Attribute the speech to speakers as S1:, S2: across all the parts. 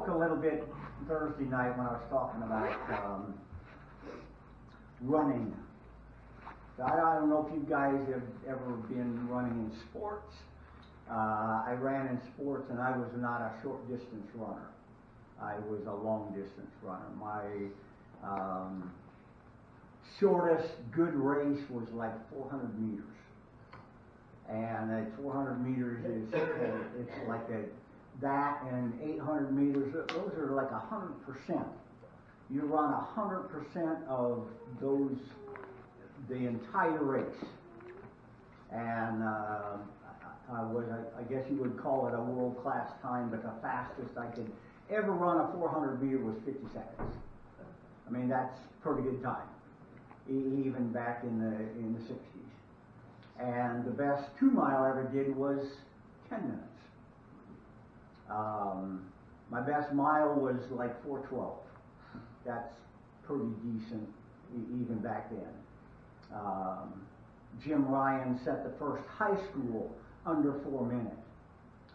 S1: spoke a little bit Thursday night when I was talking about running. I don't know if you guys have ever been running in sports. I ran in sports, and I was not a short distance runner. I was a long distance runner. My shortest good race was like 400 meters. And at 400 meters is it's like that and 800 meters. Those are like 100%. You run 100% of those the entire race. And I guess you would call it a world-class time, but the fastest I could ever run a 400 meter was 50 seconds. I mean, that's pretty good time, even back in the 60s. And the best 2 mile I ever did was 10 minutes. My best mile was like 4:12. That's pretty decent, even back then. Jim Ryan set the first high school under 4 minutes,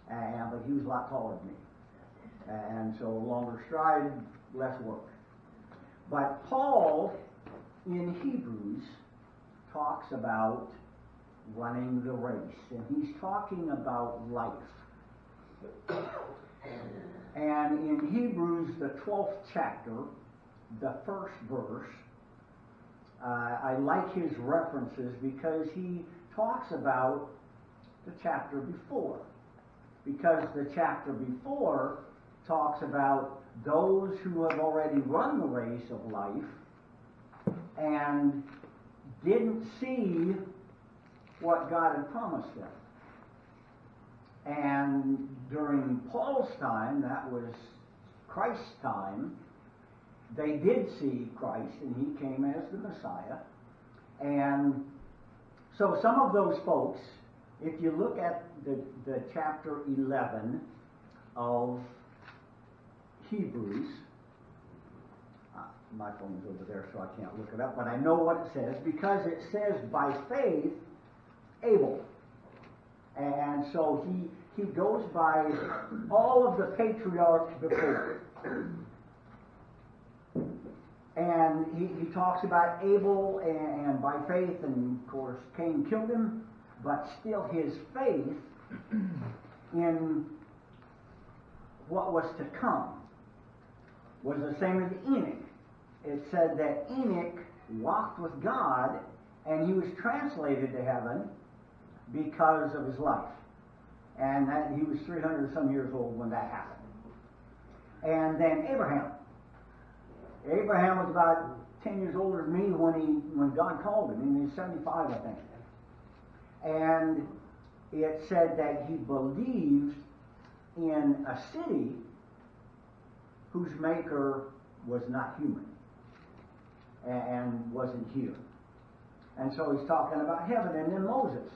S1: but he was a lot taller than me. And so longer stride, less work. But Paul in Hebrews talks about running the race, and he's talking about life. And in Hebrews, the 12th chapter, the first verse, I like his references because he talks about the chapter before. Because the chapter before talks about those who have already run the race of life and didn't see what God had promised them. And during Paul's time, that was Christ's time, they did see Christ, and he came as the Messiah. And so some of those folks, if you look at the chapter 11 of Hebrews, my phone's over there, so I can't look it up, but I know what it says, because it says, by faith, Abel. And so he goes by all of the patriarchs before. And he talks about Abel, and by faith, and of course Cain killed him, but still his faith in what was to come was the same as Enoch. It said that Enoch walked with God, and he was translated to heaven because of his life. And that he was 300 some years old when that happened. And then Abraham. Abraham was about 10 years older than me when God called him, and he was 75, I think. And it said that he believed in a city whose maker was not human and wasn't here. And so he's talking about heaven. And then Moses.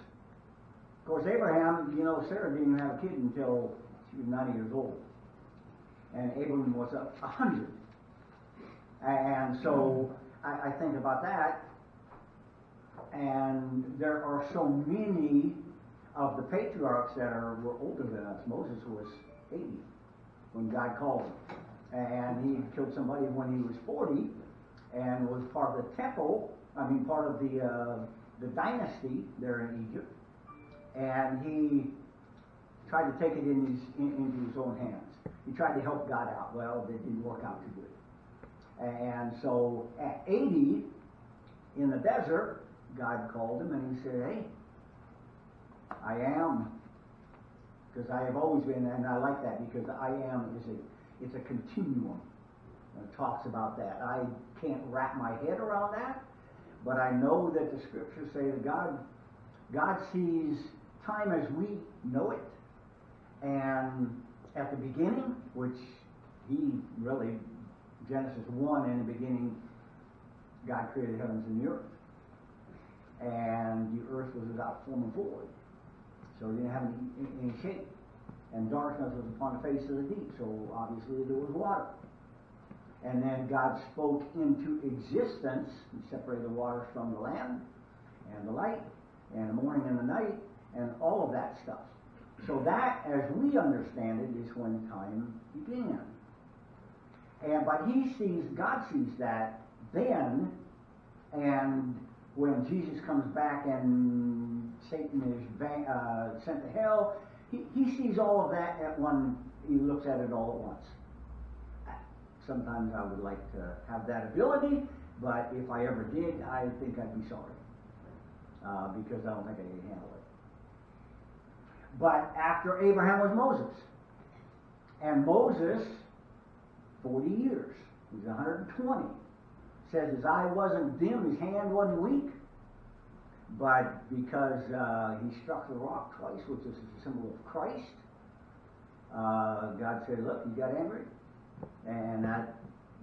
S1: Of course, Abraham, Sarah didn't even have a kid until she was 90 years old. And Abraham was 100. And so I think about that. And there are so many of the patriarchs that were older than us. Moses was 80 when God called him. And he killed somebody when he was 40 and was part of the temple, part of the dynasty there in Egypt. And he tried to take it into his own hands. He tried to help God out. Well, it didn't work out too good. And so at 80, in the desert, God called him and he said, hey, I am. Because I have always been, and I like that because I am it's a continuum. It talks about that. I can't wrap my head around that, but I know that the scriptures say that God sees time as we know it, and at the beginning, which he really, Genesis 1, in the beginning, God created heavens and the earth. And the earth was without form and void. So it didn't have any shape. And darkness was upon the face of the deep. So obviously there was water. And then God spoke into existence. He separated the waters from the land and the light and the morning and the night and all of that stuff. So that, as we understand it, is when time began. But God sees that then, and when Jesus comes back and Satan is sent to hell, he sees all of that he looks at it all at once. Sometimes I would like to have that ability, but if I ever did, I think I'd be sorry. Because I don't think I can handle it. But after Abraham was Moses. And Moses, 40 years, he's 120. Says his eye wasn't dim, his hand wasn't weak. But because he struck the rock twice, which is a symbol of Christ, God said, look, you got angry. And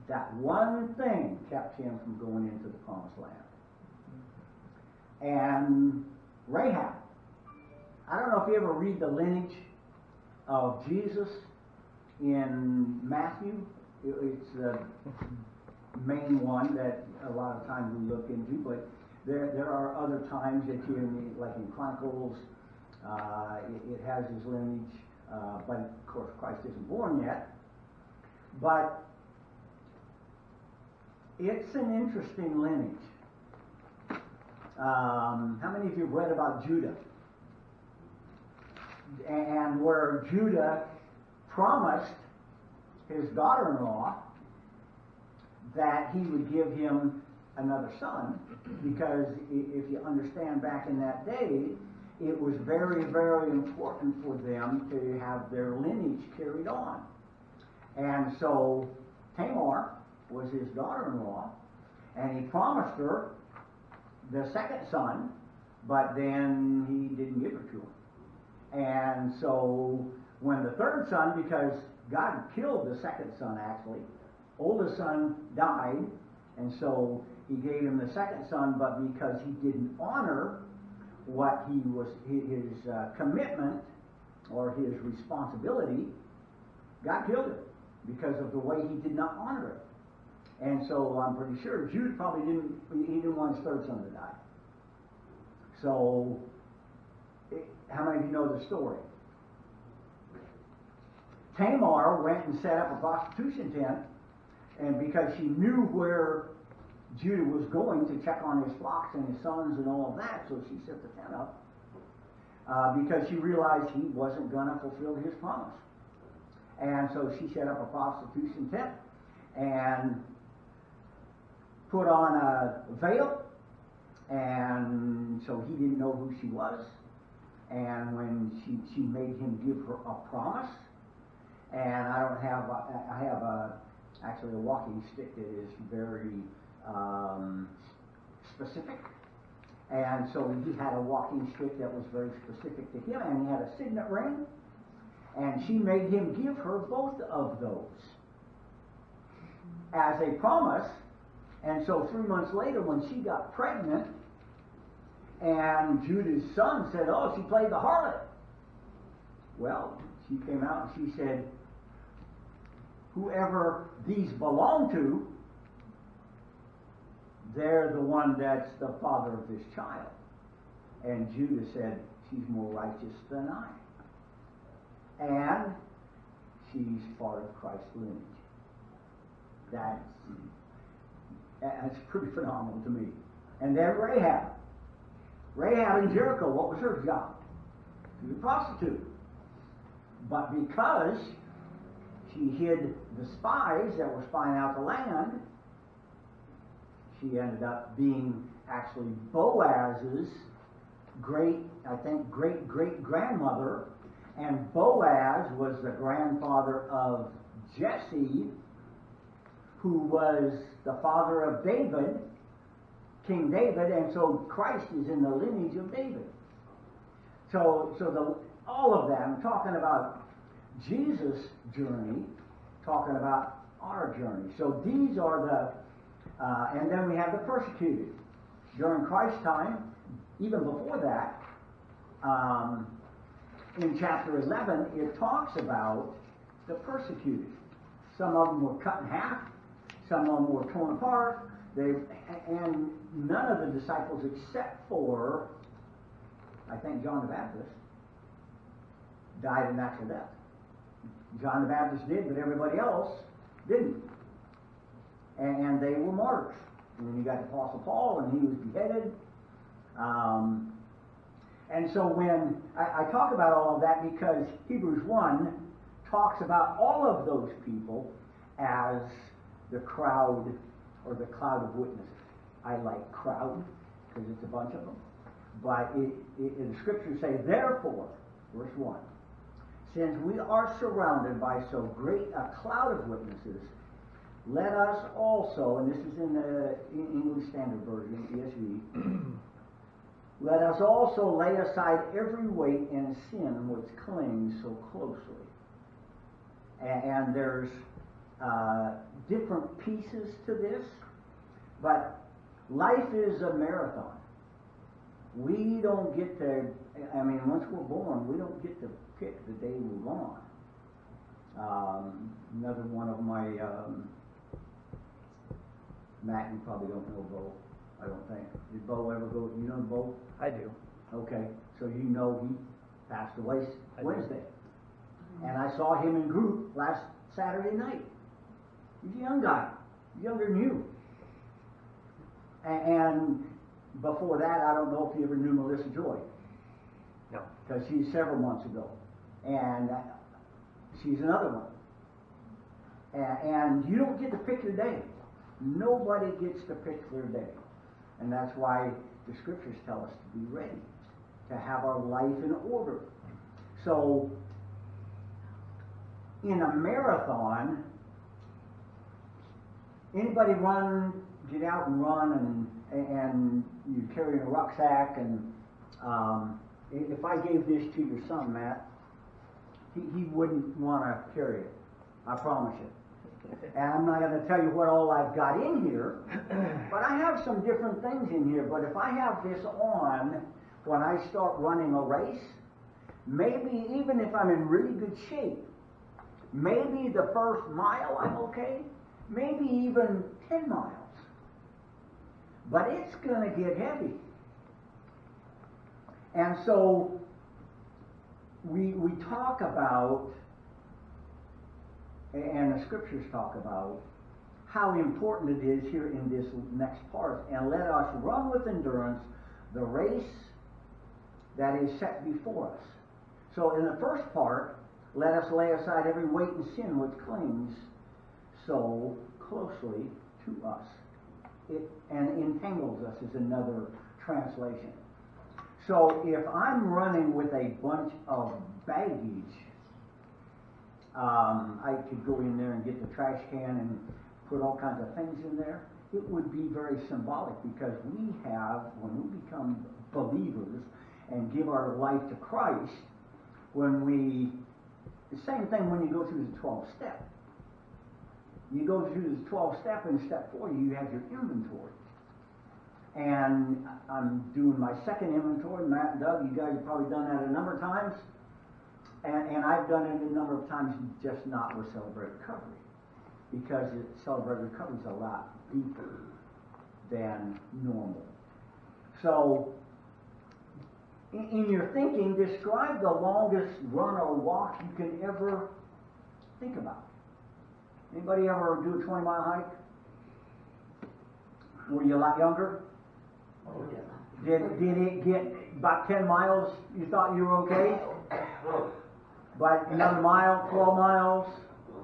S1: that one thing kept him from going into the promised land. And Rahab. I don't know if you ever read the lineage of Jesus in Matthew. It's the main one that a lot of times we look into, but there are other times that like in Chronicles, it has his lineage, but of course Christ isn't born yet. But it's an interesting lineage. How many of you have read about Judah? And where Judah promised his daughter-in-law that he would give him another son, because if you understand back in that day, it was very, very important for them to have their lineage carried on. And so Tamar was his daughter-in-law, and he promised her the second son, but then he didn't give her to him. And so when the third son, because God killed the second son actually, oldest son died, and so he gave him the second son, but because he didn't honor what his commitment or his responsibility, God killed him because of the way he did not honor it. And so I'm pretty sure Jude probably didn't want his third son to die. So, how many of you know the story? Tamar went and set up a prostitution tent, and because she knew where Judah was going to check on his flocks and his sons and all of that, so she set the tent up because she realized he wasn't going to fulfill his promise. And so she set up a prostitution tent and put on a veil, and so he didn't know who she was. And when she made him give her a promise, and I have actually a walking stick that is very specific, and so he had a walking stick that was very specific to him, and he had a signet ring, and she made him give her both of those as a promise. And so 3 months later, when she got pregnant, and Judah's son said, oh, she played the harlot. Well, she came out and she said, whoever these belong to, they're the one that's the father of this child. And Judah said, she's more righteous than I. And she's part of Christ's lineage. That's pretty phenomenal to me. And then Rahab. Rahab in Jericho, what was her job? She was a prostitute. But because she hid the spies that were spying out the land, she ended up being actually Boaz's great-great-grandmother. And Boaz was the grandfather of Jesse, who was the father of David, King David, and so Christ is in the lineage of David. So all of them talking about Jesus' journey, talking about our journey. So these are and then we have the persecuted. During Christ's time, even before that, in chapter 11, it talks about the persecuted. Some of them were cut in half, some of them were torn apart, and none of the disciples except for, I think, John the Baptist, died a natural death. John the Baptist did, but everybody else didn't. and they were martyrs. And then you got the Apostle Paul, and he was beheaded. And so when I talk about all of that, because Hebrews 1 talks about all of those people as the crowd or the cloud of witnesses. I like crowd because it's a bunch of them. But the scriptures say, therefore, verse 1, since we are surrounded by so great a cloud of witnesses, let us also, and this is in the English Standard Version, ESV, let us also lay aside every weight and sin which clings so closely. And there's different pieces to this, but life is a marathon. We don't get to, once we're born, we don't get to pick the day we're born. Another one of my, Matt, you probably don't know Bo, I don't think. Did Bo ever go, you know Bo?
S2: I do.
S1: Okay, so you know he passed away Wednesday. And I saw him in group last Saturday night. He's a young guy, younger than you. And before that, I don't know if you ever knew Melissa Joy.
S2: No.
S1: Because she's several months ago. And she's another one. And you don't get to pick your day. Nobody gets to pick their day. And that's why the scriptures tell us to be ready, to have our life in order. So, in a marathon, anybody get out and run, and you're carrying a rucksack, and if I gave this to your son, Matt, he wouldn't want to carry it. I promise you. And I'm not going to tell you what all I've got in here, but I have some different things in here. But if I have this on when I start running a race, maybe even if I'm in really good shape, maybe the first mile I'm okay, maybe even 10 miles. But it's going to get heavy. And so we talk about, and the scriptures talk about, how important it is here in this next part. And let us run with endurance the race that is set before us. So in the first part, let us lay aside every weight and sin which clings so closely to us. And entangles us is another translation. So if I'm running with a bunch of baggage, I could go in there and get the trash can and put all kinds of things in there. It would be very symbolic, because we have, when we become believers and give our life to Christ, the same thing when you go through the 12 step. You go through the 12 step, and step 4, you have your inventory. And I'm doing my second inventory. Matt and Doug, you guys have probably done that a number of times. And I've done it a number of times, just not with Celebrate Recovery. Because Celebrate Recovery is a lot deeper than normal. So, in your thinking, describe the longest run or walk you can ever think about. Anybody ever do a 20-mile hike? Were you a lot younger?
S2: Oh, yeah.
S1: Did it get about 10 miles, you thought you were okay? But another mile, 12 miles?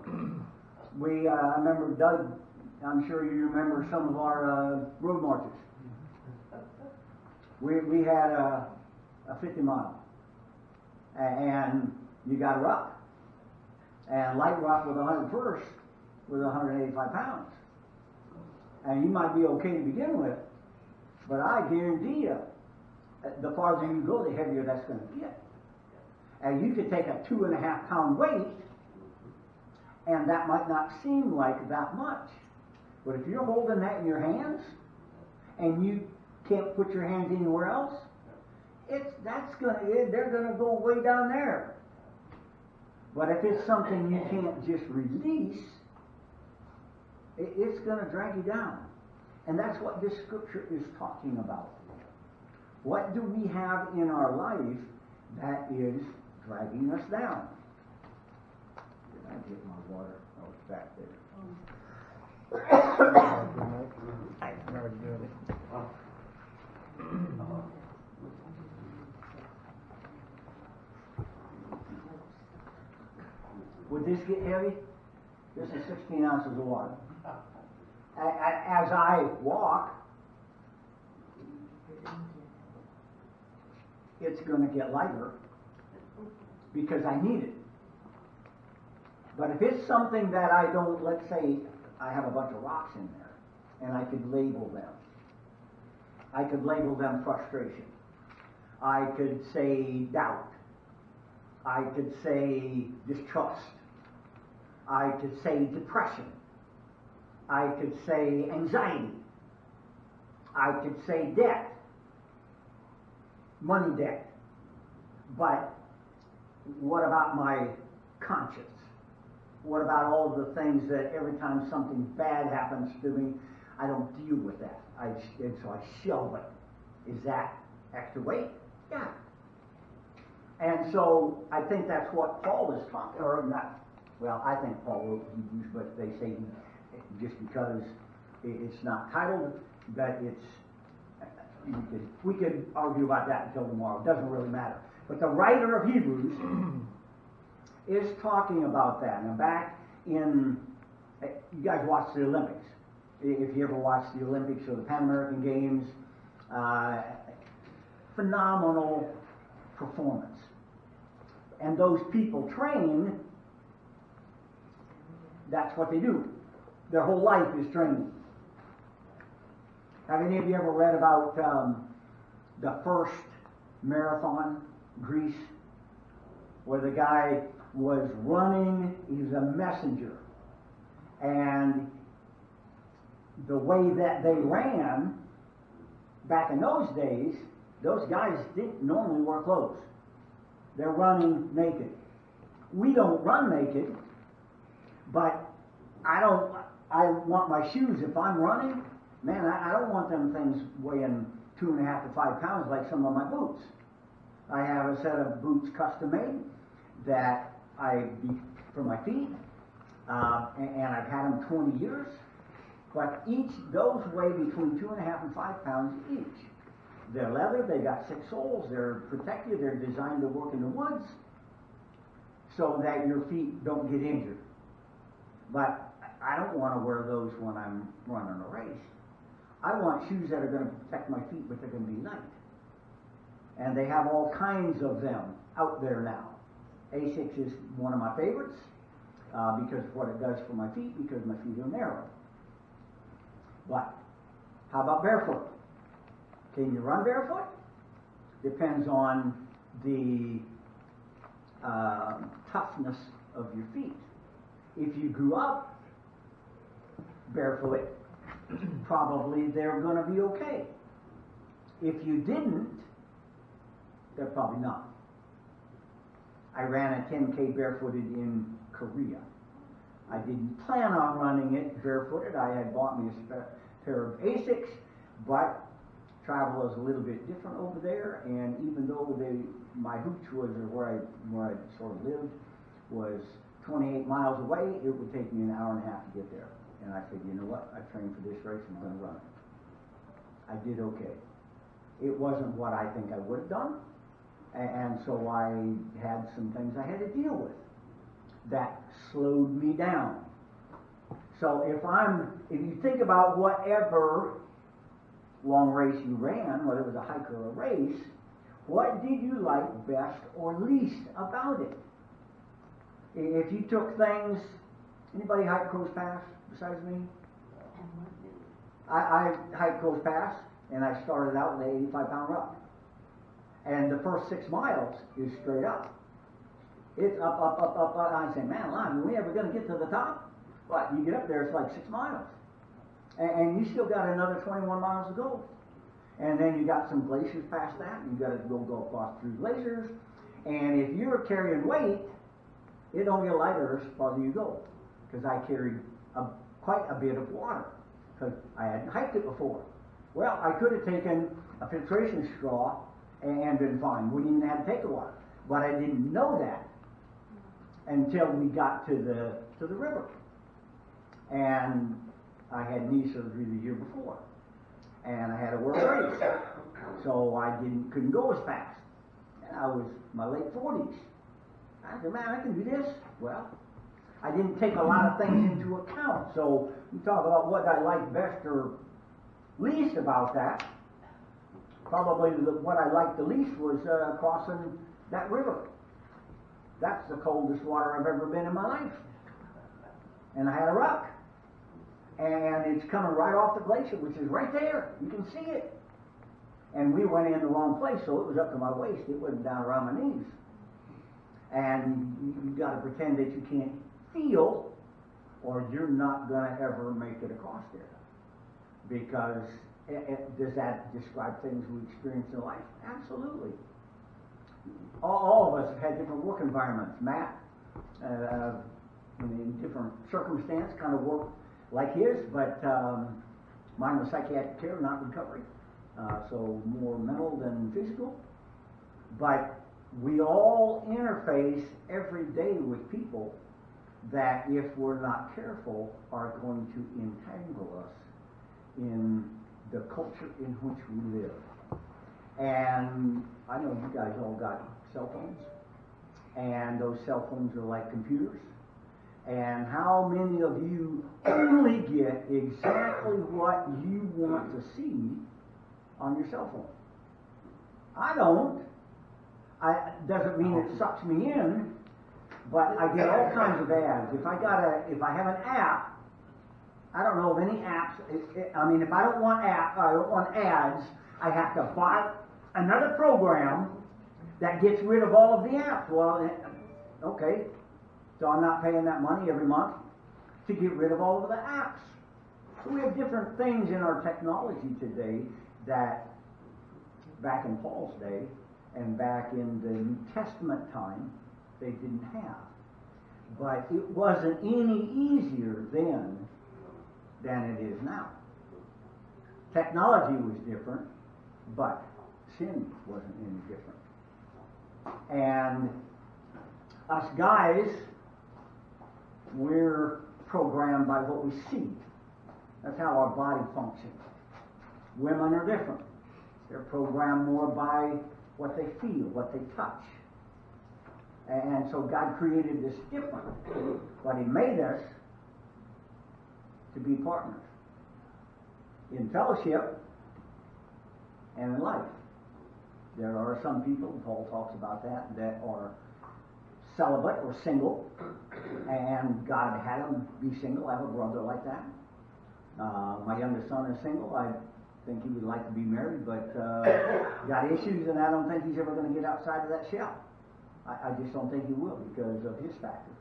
S1: I remember Doug, I'm sure you remember some of our road marches. We had a 50 mile. And you got a ruck. And light ruck with 101st with 185 pounds. And you might be okay to begin with, but I guarantee you, the farther you go, the heavier that's going to get. And you could take a 2.5 pound weight, and that might not seem like that much. But if you're holding that in your hands, and you can't put your hands anywhere else, they're going to go way down there. But if it's something you can't just release, it's going to drag you down. And that's what this scripture is talking about. What do we have in our life that is dragging us down? Did I get my water? Oh, it's back there.
S2: I'm already doing it.
S1: Would this get heavy? This is 16 ounces of water. As I walk, it's going to get lighter because I need it. But if it's something that I don't, let's say I have a bunch of rocks in there, and I could label them. I could label them frustration. I could say doubt. I could say distrust. I could say depression. I could say anxiety. I could say debt. Money debt. But what about my conscience? What about all the things that every time something bad happens to me, I don't deal with that. And so I shelve it. Is that extra weight? Yeah. And so I think that's what Paul is talking, or not. Well, I think Paul wrote Hebrews, but they say just because it's not titled, that it's, we could argue about that until tomorrow. It doesn't really matter. But the writer of Hebrews is talking about that. Now back in, you guys watch the Olympics. If you ever watch the Olympics or the Pan American Games, phenomenal performance. And those people train, that's what they do. Their whole life is training. Have any of you ever read about the first marathon, Greece, where the guy was running, he was a messenger, and the way that they ran, back in those days, those guys didn't normally wear clothes. They're running naked. We don't run naked, but I want my shoes, if I'm running, man, I don't want them things weighing 2.5 to 5 pounds like some of my boots. I have a set of boots custom made that for my feet, and I've had them 20 years, but those weigh between 2.5 and 5 pounds each. They're leather, they got 6 soles, they're protected, they're designed to work in the woods so that your feet don't get injured. But I don't want to wear those when I'm running a race. I want shoes that are going to protect my feet, but they're going to be light. And they have all kinds of them out there now. Asics is one of my favorites because of what it does for my feet, because my feet are narrow. But how about barefoot? Can you run barefoot? Depends on the toughness of your feet. If you grew up barefoot, probably they're going to be okay. If you didn't, they're probably not. I ran a 10K barefooted in Korea. I didn't plan on running it barefooted. I had bought me a pair of Asics, but travel is a little bit different over there, and even though my hooch was, or where I sort of lived, was 28 miles away, it would take me an hour and a half to get there. And I said, you know what, I trained for this race, I'm going to run it. I did okay. It wasn't what I think I would have done, and so I had some things I had to deal with that slowed me down. So if you think about whatever long race you ran, whether it was a hike or a race, what did you like best or least about it? If you took things, anybody hike Crow's Pass besides me? I hiked Crow's Pass, and I started out with an 85-pound rock. And the first 6 miles is straight up. It's up, up, up, up, up. I say, man, are we ever going to get to the top? What? You get up there, it's like 6 miles. And you still got another 21 miles to go. And then you got some glaciers past that, and you got to go across through glaciers. And if you're carrying weight, it don't get lighter the farther you go. Because I carried quite a bit of water, because I hadn't hiked it before. Well, I could have taken a filtration straw and been fine. Wouldn't even have to take the water. But I didn't know that until we got to the river. And I had knee surgery the year before, and I had to wear a brace, so I couldn't go as fast. And I was my late 40s. I said, man, I can do this. Well, I didn't take a lot of things into account. So you talk about what I liked best or least about that. Probably what I liked the least was crossing that river. That's the coldest water I've ever been in my life. And I had a ruck. And it's coming right off the glacier, which is right there. You can see it. And we went in the wrong place, so it was up to my waist. It wasn't down around my knees. And you got to pretend that you can't feel, or you're not going to ever make it across there. Because does that describe things we experience in life? Absolutely. All of us have had different work environments. Matt, in different circumstance, kind of worked like his, but mine was psychiatric care, not recovery. So more mental than physical. But we all interface every day with people that, if we're not careful, are going to entangle us in the culture in which we live. And I know you guys all got cell phones, and those cell phones are like computers. And how many of you only get exactly what you want to see on your cell phone? I don't. Doesn't mean it sucks me in, but I get all kinds of ads. If I have an app, I don't know of any apps. I mean, if I don't want ads, I have to buy another program that gets rid of all of the apps. Well, okay, so I'm not paying that money every month to get rid of all of the apps. So we have different things in our technology today that back in Paul's day and back in the New Testament time they didn't have. But it wasn't any easier then than it is now. Technology was different, but sin wasn't any different. And us guys, we're programmed by what we see. That's how our body functions. Women are different. They're programmed more by what they feel, what they touch. And so God created this different, but He made us to be partners in fellowship and in life. There are some people, Paul talks about that are celibate or single, and God had them be single. I have a brother like that. My youngest son is single. I think he would like to be married, but got issues, and I don't think he's ever going to get outside of that shell. I just don't think he will because of his factors.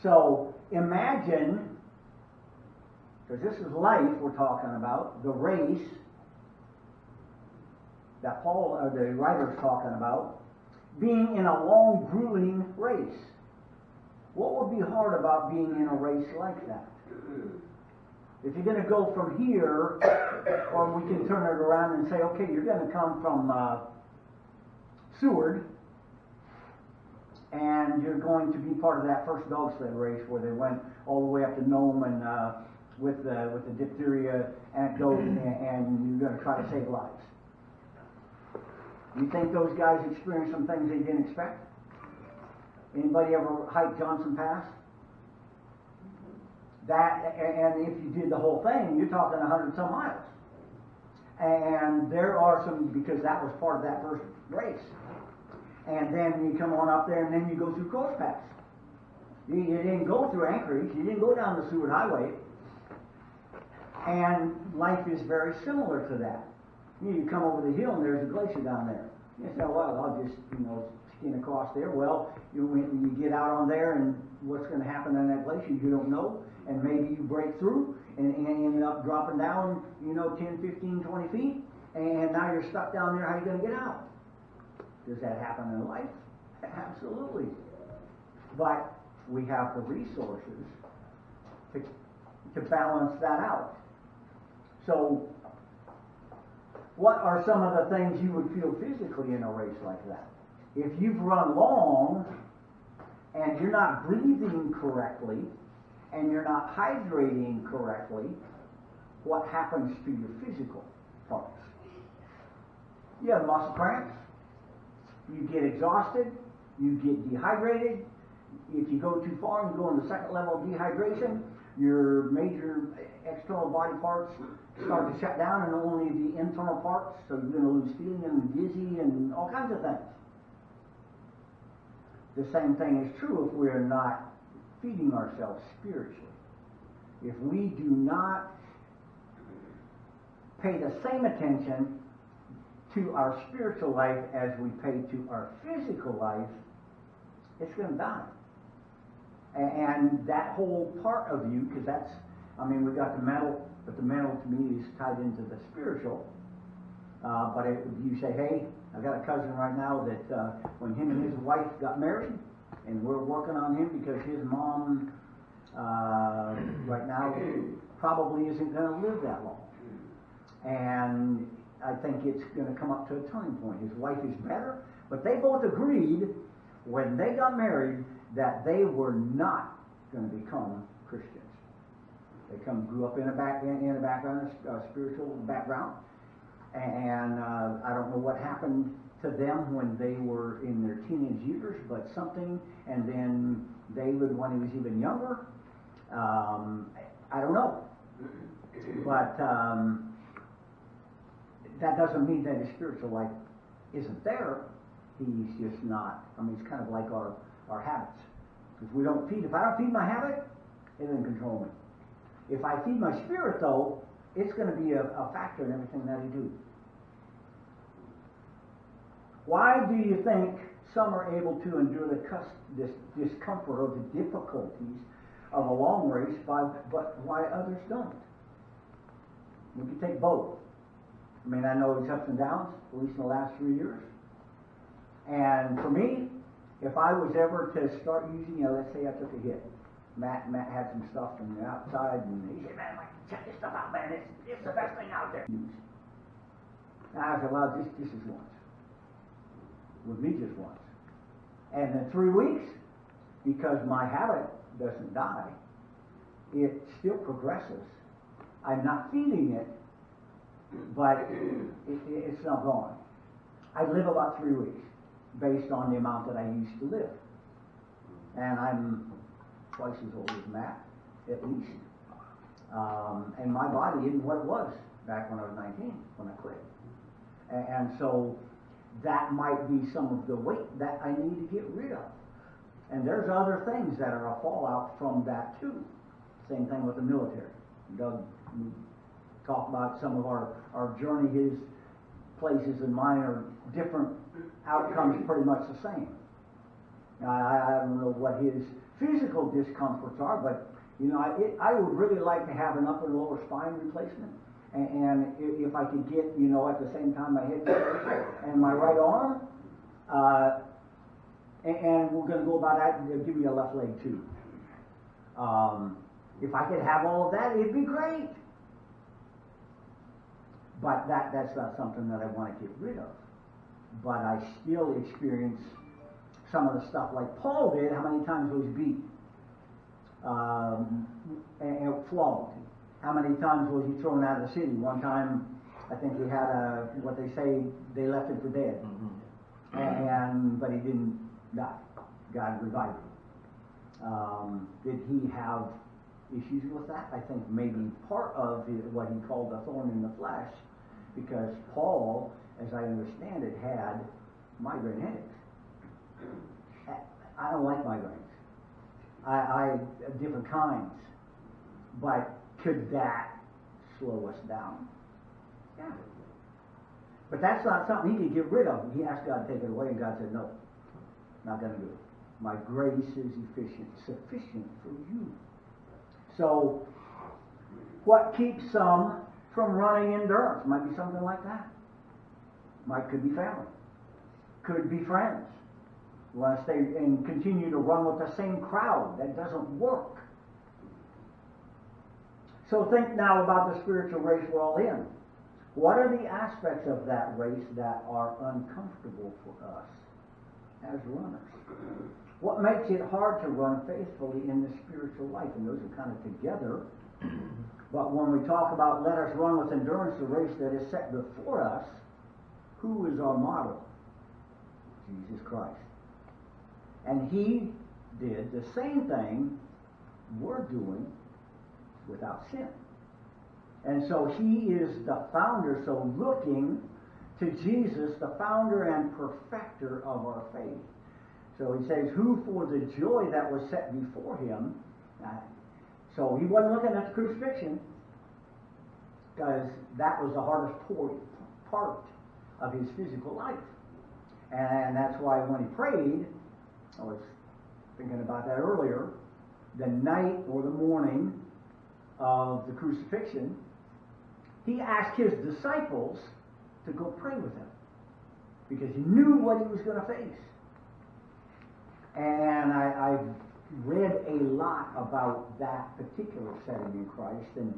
S1: So imagine, because this is life we're talking about, the race that Paul, or the writer's talking about, being in a long, grueling race. What would be hard about being in a race like that? If you're going to go from here, or we can turn it around and say, okay, you're going to come from Seward, and you're going to be part of that first dog sled race where they went all the way up to Nome and with the diphtheria anecdote, and you're going to try to save lives. You think those guys experienced some things they didn't expect? Anybody ever hiked Johnson Pass? That, and if you did the whole thing, you're talking 100-some miles. And there are some, because that was part of that first race. And then you come on up there, and then you go through Coast Pass. You didn't go through Anchorage. You didn't go down the Seward Highway. And life is very similar to that. You come over the hill, and there's a glacier down there. You say, well, I'll just, skin across there. Well, when you get out on there, and what's going to happen in that glacier, you don't know. And maybe you break through and end up dropping down, 10, 15, 20 feet. And now you're stuck down there. How are you going to get out? Does that happen in life? Absolutely. But we have the resources to balance that out. So, what are some of the things you would feel physically in a race like that? If you've run long and you're not breathing correctly and you're not hydrating correctly, what happens to your physical parts? You have muscle cramps, you get exhausted, you get dehydrated. If you go too far and you go on the second level of dehydration, your major external body parts start to shut down and only the internal parts, so you're going to lose feeling and dizzy and all kinds of things. The same thing is true if we're not feeding ourselves spiritually. If we do not pay the same attention to our spiritual life as we pay to our physical life, it's going to die. And that whole part of you, because that's, I mean, we got the mental, but the mental to me is tied into the spiritual. But if you say, hey, I've got a cousin right now that when him and his wife got married, and we're working on him because his mom right now probably isn't going to live that long. And I think it's going to come up to a turning point. His wife is better, but they both agreed when they got married that they were not going to become Christians. They grew up in a background, a spiritual background, and I don't know what happened to them when they were in their teenage years, but something, and then David when he was even younger, I don't know. But that doesn't mean that his spiritual life isn't there. He's just not, I mean, it's kind of like our habits. If we don't feed, if I don't feed my habit, it doesn't control me. If I feed my spirit, though, it's going to be a factor in everything that I do. Why do you think some are able to endure this discomfort or the difficulties of a long race, but why others don't? We can take both. I mean, I know it's ups and downs, at least in the last 3 years. And for me, if I was ever to start using, let's say I took a hit. Matt had some stuff from the outside, and he said, man, check this stuff out, man. It's the best thing out there. And I said, well, this is once. With me, just once. And in 3 weeks, because my habit doesn't die, it still progresses. I'm not feeding it, but it's not gone. I live about 3 weeks, based on the amount that I used to live. And I'm twice as old as Matt, at least. And my body isn't what it was back when I was 19, when I quit. And so that might be some of the weight that I need to get rid of. And there's other things that are a fallout from that too. Same thing with the military. Doug talked about some of our journey. His places and mine are different outcomes, pretty much the same. Now, I don't know what his physical discomforts are, but I would really like to have an upper and lower spine replacement. And if I could get, at the same time my head and my right arm, and we're going to go about that, and give me a left leg too. If I could have all of that, it'd be great. But that's not something that I want to get rid of. But I still experience some of the stuff like Paul did. How many times was he beat? And flogged. How many times was he thrown out of the city? One time, I think he had what they say, they left him for dead. Mm-hmm. But he didn't die. God revived him. Did he have issues with that? I think maybe part of what he called the thorn in the flesh, because Paul, as I understand it, had migraine headaches. I don't like migraines. I different kinds. But could that slow us down? Yeah. But that's not something he could get rid of. He asked God to take it away, and God said, no, not going to do it. My grace is sufficient for you. So, what keeps some from running endurance? Might be something like that. Could be family. Could be friends. You want to stay and continue to run with the same crowd. That doesn't work. So think now about the spiritual race we're all in. What are the aspects of that race that are uncomfortable for us? as runners. What makes it hard to run faithfully in the spiritual life? And those are kind of together. But when we talk about let us run with endurance the race that is set before us, who is our model? Jesus Christ. And he did the same thing we're doing without sin. And so he is the founder, so looking to Jesus, the founder and perfecter of our faith. So he says, who for the joy that was set before him. So he wasn't looking at the crucifixion, because that was the hardest part of his physical life. And that's why when he prayed, I was thinking about that earlier, the night or the morning of the crucifixion, he asked his disciples to go pray with him, because he knew what he was going to face. And I've read a lot about that particular setting in Christ, and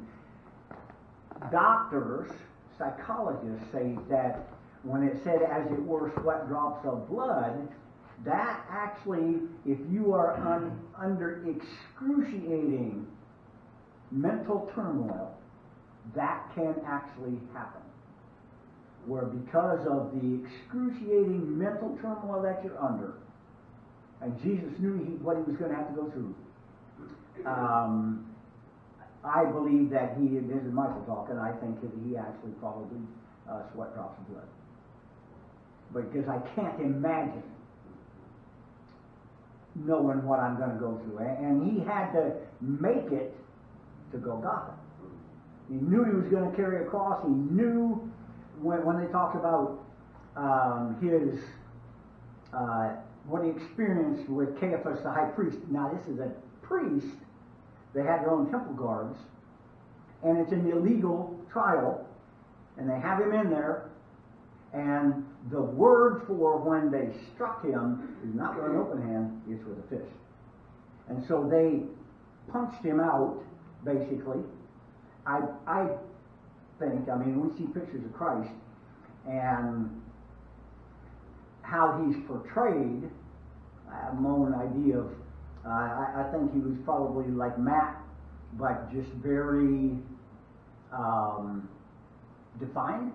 S1: doctors, psychologists say that when it said as it were sweat drops of blood, that actually, if you are under excruciating mental turmoil, that can actually happen. Where because of the excruciating mental turmoil that you're under, and Jesus knew what he was going to have to go through. I believe that this is Michael talking, I think that he actually probably sweat drops of blood. Because I can't imagine knowing what I'm going to go through. And he had to make it to Golgotha. He knew he was going to carry a cross. He knew when they talked about his what he experienced with Caiaphas the high priest. Now this is a priest. They had their own temple guards, and it's an illegal trial, and they have him in there, and the word for when they struck him is not with an open hand, it's with a fist. And so they punched him out, basically. I think, we see pictures of Christ, and how he's portrayed, I have my own idea of, I think he was probably like Matt, but just very defined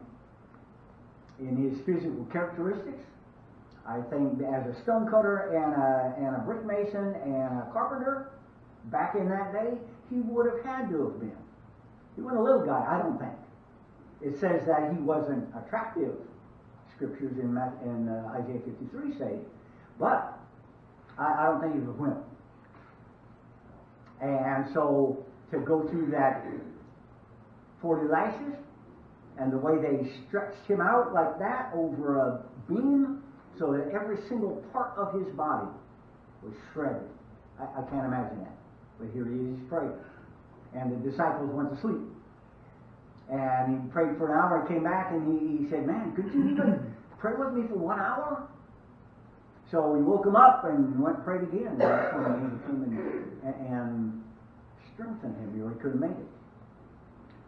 S1: in his physical characteristics. I think as a stonecutter and a brick mason and a carpenter, back in that day, he would have had to have been. He wasn't a little guy, I don't think. It says that he wasn't attractive, scriptures in Isaiah 53 say, but I don't think he was a wimp. And so to go through that 40 lashes, and the way they stretched him out like that over a beam, so that every single part of his body was shredded. I can't imagine that. But here he is, he's praying. And the disciples went to sleep. And he prayed for an hour, he came back, and he said, man, could you even pray with me for 1 hour? So he woke him up and went and prayed again. And that's when he came and strengthened him, or he couldn't make it.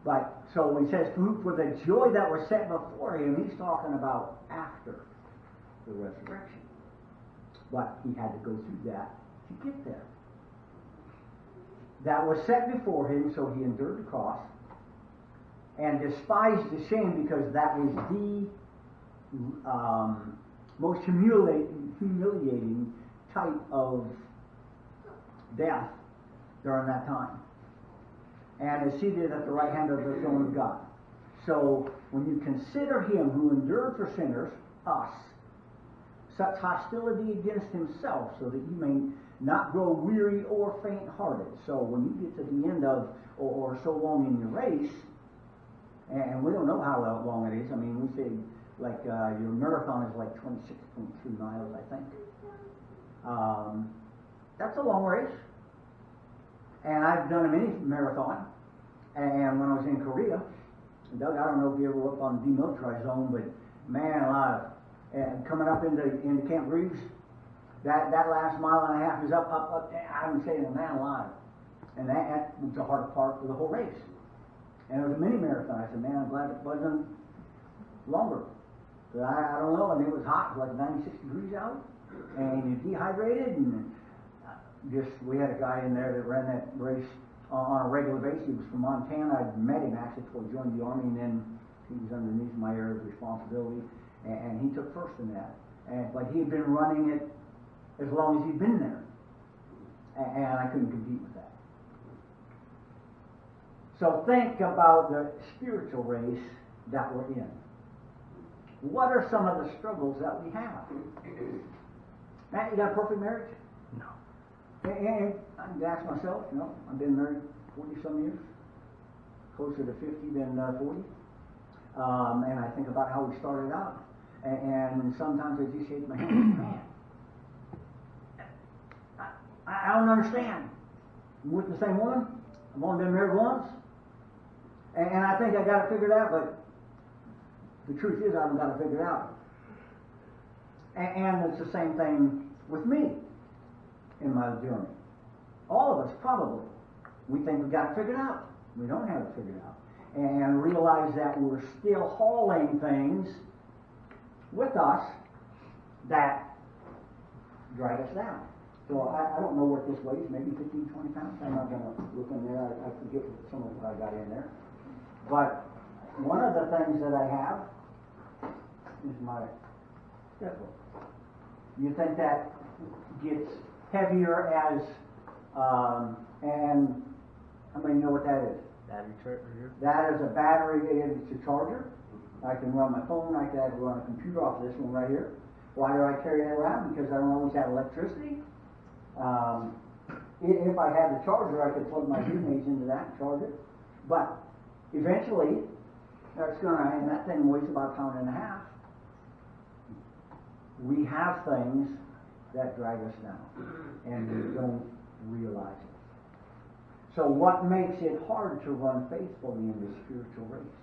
S1: But, so when he says, for the joy that was set before him, he's talking about after the resurrection. But he had to go through that to get there. That was set before him, so he endured the cross and despised the shame, because that was the most humiliating type of death during that time. And is seated at the right hand of the throne of God. So when you consider him who endured for sinners, us, such hostility against himself, so that you may not grow weary or faint-hearted. So when you get to the end of, or so long in your race, and we don't know how long it is. We say like your marathon is like 26.3 miles, I think. That's a long race. And I've done a mini marathon. And when I was in Korea, Doug, I don't know if you ever were up on the demilitarized zone, but man alive, coming up into Camp Reeves, that last mile and a half is up. I'm saying, man alive. And that was the hardest part of the whole race. And it was a mini marathon. I said, man, I'm glad it wasn't longer. But I don't know, and it was hot, like 96 degrees out, and you're dehydrated, and we had a guy in there that ran that race on a regular basis. He was from Montana. I met him actually before he joined the Army, and then he was underneath my area of responsibility, and he took first in that. But he had been running it as long as he'd been there, and I couldn't compete with that. So think about the spiritual race that we're in. What are some of the struggles that we have? Matt, you got a perfect marriage?
S2: No.
S1: And I can ask myself, I've been married 40-some years, closer to 50 than 40. And I think about how we started out. And sometimes I just shake my head, man, I don't understand. I'm with the same woman. I've only been married once. And I think I got it figured out, but the truth is I haven't got it figured out. And it's the same thing with me in my journey. All of us probably. We think we've got it figured out. We don't have it figured out. And realize that we're still hauling things with us that drag us down. So I don't know what this weighs, maybe 15, 20 pounds. I'm not going to look in there. I forget some of what I got in there. But one of the things that I have is my stepper. You think that gets heavier as, and how many know what that is?
S2: Battery charger.
S1: That is a battery, it's a charger. I can run my phone, I can run a computer off this one right here. Why do I carry that around? Because I don't always have electricity. If I had the charger, I could plug my hearing into that and charge it. But eventually, and that thing weighs about a pound and a half. We have things that drag us down, and we don't realize it. So what makes it hard to run faithfully in the spiritual race?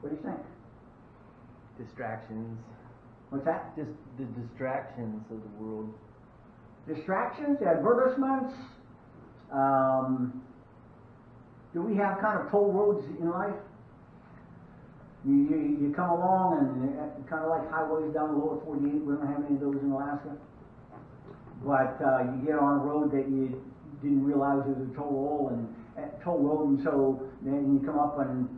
S1: What do you think?
S2: Distractions.
S1: What's that?
S2: Just the distractions of the world.
S1: Distractions, advertisements. Do we have kind of toll roads in life? You come along and kind of like highways down the lower 48. We don't have any of those in Alaska. But you get on a road that you didn't realize was a toll road, and so then you come up and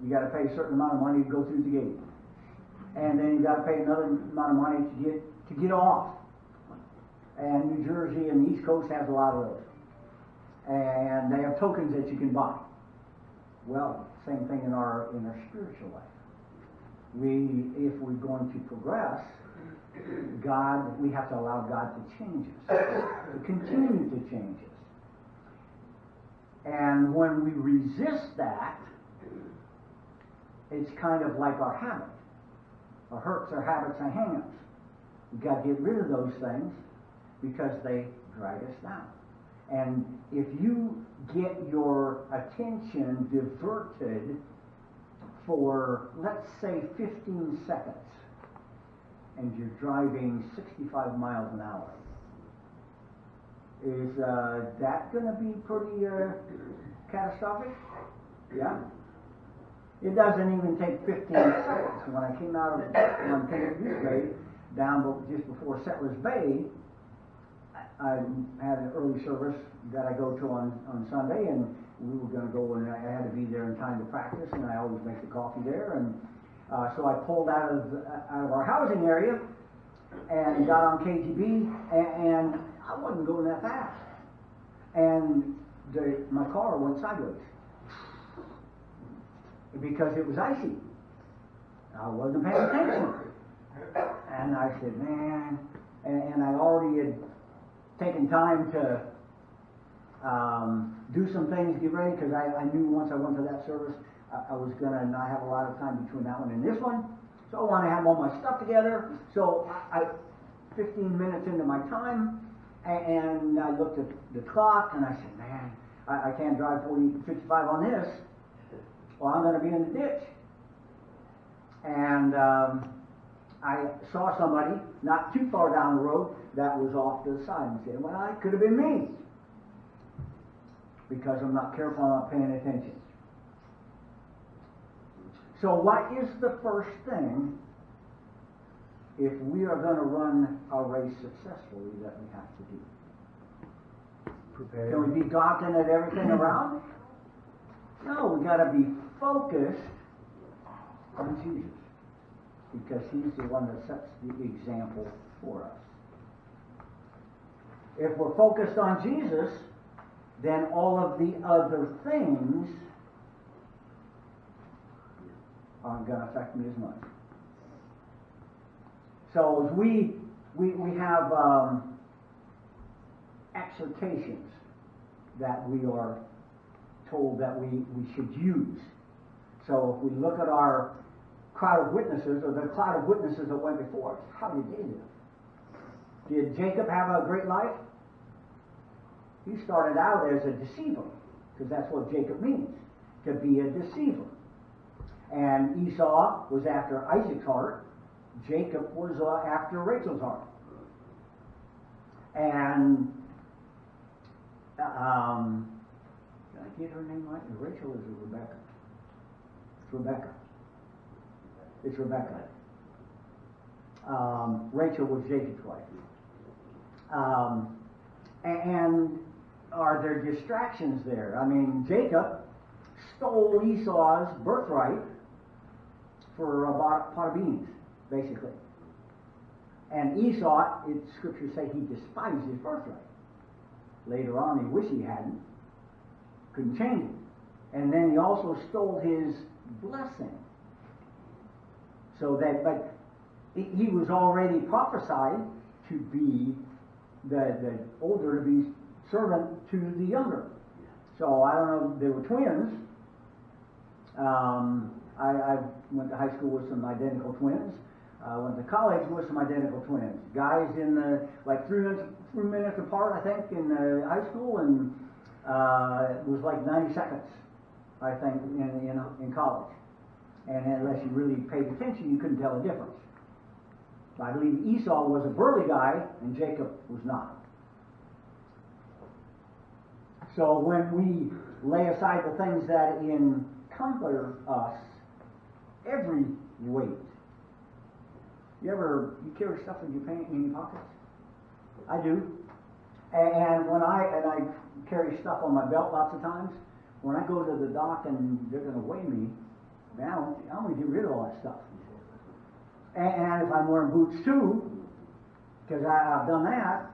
S1: you got to pay a certain amount of money to go through the gate, and then you got to pay another amount of money to get off. And New Jersey and the East Coast has a lot of those, and they have tokens that you can buy. Well, same thing in our spiritual life. If we're going to progress, we have to allow God to change us, to continue to change us. And when we resist that, it's kind of like our habit. Our hurts, our habits, our hang-ups. We've got to get rid of those things because they drag us down. And if you get your attention diverted for, let's say, 15 seconds, and you're driving 65 miles an hour, is that going to be pretty catastrophic? Yeah? It doesn't even take 15 seconds. When I came out of Montana Goose Bay, down just before Settlers Bay, I had an early service that I go to on Sunday, and we were going to go, and I had to be there in time to practice, and I always make the coffee there, and so I pulled out of our housing area and got on KGB, and I wasn't going that fast, and my car went sideways because it was icy. I wasn't paying attention, and I said, man, and I already had taken time to do some things, get ready, because I knew once I went to that service, I was going to not have a lot of time between that one and this one. So I want to have all my stuff together. So 15 minutes into my time, and I looked at the clock, and I said, man, I can't drive 55 on this, or I'm going to be in the ditch. And I saw somebody not too far down the road that was off to the side, and said, well, it could have been me, because I'm not careful, I'm not paying attention. So what is the first thing, if we are going to run a race successfully, that we have to do?
S2: Prepare.
S1: Can we be gawking at everything around? No, we got to be focused on Jesus, because He's the one that sets the example for us. If we're focused on Jesus, then all of the other things aren't going to affect me as much. So as we have exhortations that we are told that we should use. So if we look at our crowd of witnesses, or the cloud of witnesses that went before us, how did they live? Did Jacob have a great life? He started out as a deceiver, because that's what Jacob means, to be a deceiver. And Esau was after Isaac's heart. Jacob was after Rachel's heart. And did I get her name right? Rachel, is it Rebecca? It's Rebecca. It's Rebecca. Rachel was Jacob's wife. And are there distractions there? I mean, Jacob stole Esau's birthright for a pot of beans, basically. And Esau, scriptures say he despised his birthright. Later on, he wished he hadn't. Couldn't change it. And then he also stole his blessing. So that, but he was already prophesied to be the older, to be servant to the younger. So I don't know, they were twins. I went to high school with some identical twins. I went to college with some identical twins. Guys in the, like 3 minutes apart, I think, in high school, and it was like 90 seconds, I think, in college. And unless you really paid attention, you couldn't tell the difference. I believe Esau was a burly guy, and Jacob was not. So when we lay aside the things that encumber us, every weight. You carry stuff in your pockets? I do. And when I carry stuff on my belt lots of times. When I go to the dock and they're going to weigh me, man, I'm going to get rid of all that stuff. And if I'm wearing boots too, because I've done that,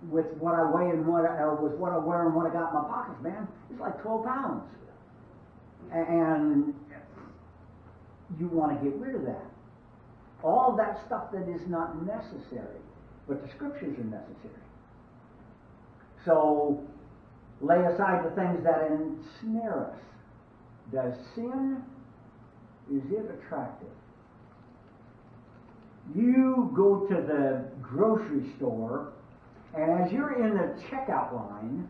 S1: with what I weigh and with what I wear and what I got in my pockets, man, it's like 12 pounds. And you want to get rid of that. All that stuff that is not necessary, but the scriptures are necessary. So, lay aside the things that ensnare us. Does sin, is it attractive? You go to the grocery store, and as you're in the checkout line,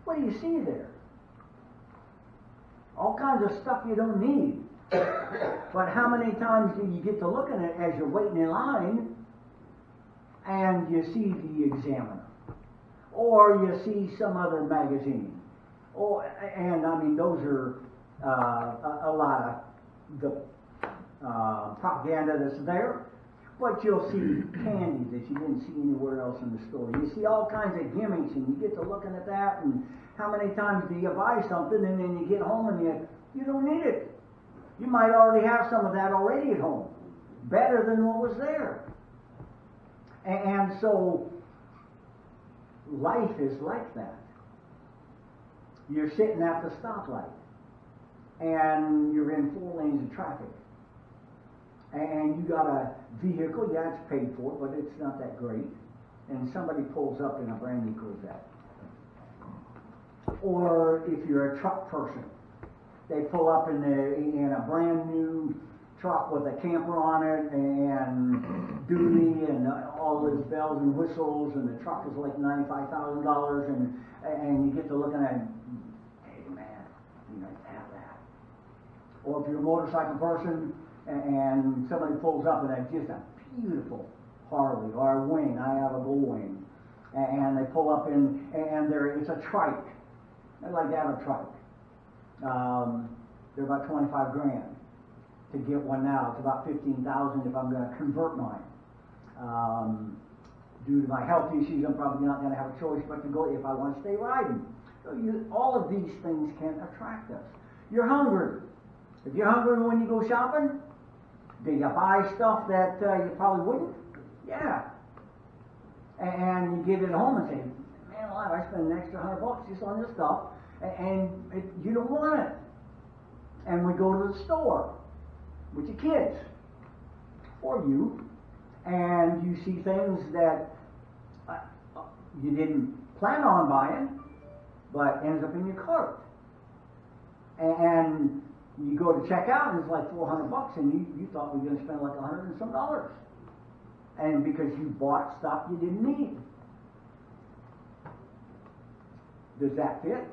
S1: what do you see there? All kinds of stuff you don't need. But how many times do you get to look at it as you're waiting in line, and you see the Examiner, or you see some other magazine, and I mean those are a lot of the propaganda that's there. But you'll see candy that you didn't see anywhere else in the store. You see all kinds of gimmicks, and you get to looking at that, and how many times do you buy something, and then you get home and you don't need it. You might already have some of that already at home. Better than what was there. And so, life is like that. You're sitting at the stoplight, and you're in 4 lanes of traffic. And you got a vehicle, yeah, it's paid for, but it's not that great. And somebody pulls up in a brand new Corvette. Or if you're a truck person, they pull up in a brand new truck with a camper on it and duty and all those bells and whistles, and the truck is like $95,000, and you get to looking at it, hey man, you might have that. Or if you're a motorcycle person, and somebody pulls up and it's just a beautiful Harley or a wing. I have a Bull Wing, and they pull up and it's a trike. I'd like to have a trike. They're about $25,000. to get one now. It's about $15,000 if I'm going to convert mine. Due to my health issues, I'm probably not going to have a choice but to go if I want to stay riding. So all of these things can attract us. You're hungry. If you're hungry when you go shopping, do you buy stuff that you probably wouldn't? Yeah. And you get it home and say, man alive, I spent an extra $100 just on this stuff, and you don't want it. And we go to the store with your kids, or you, and you see things that you didn't plan on buying, but ends up in your cart. And you go to check out, and it's like $400, and you thought we were going to spend like $100 and some dollars. And because you bought stuff you didn't need. Does that fit?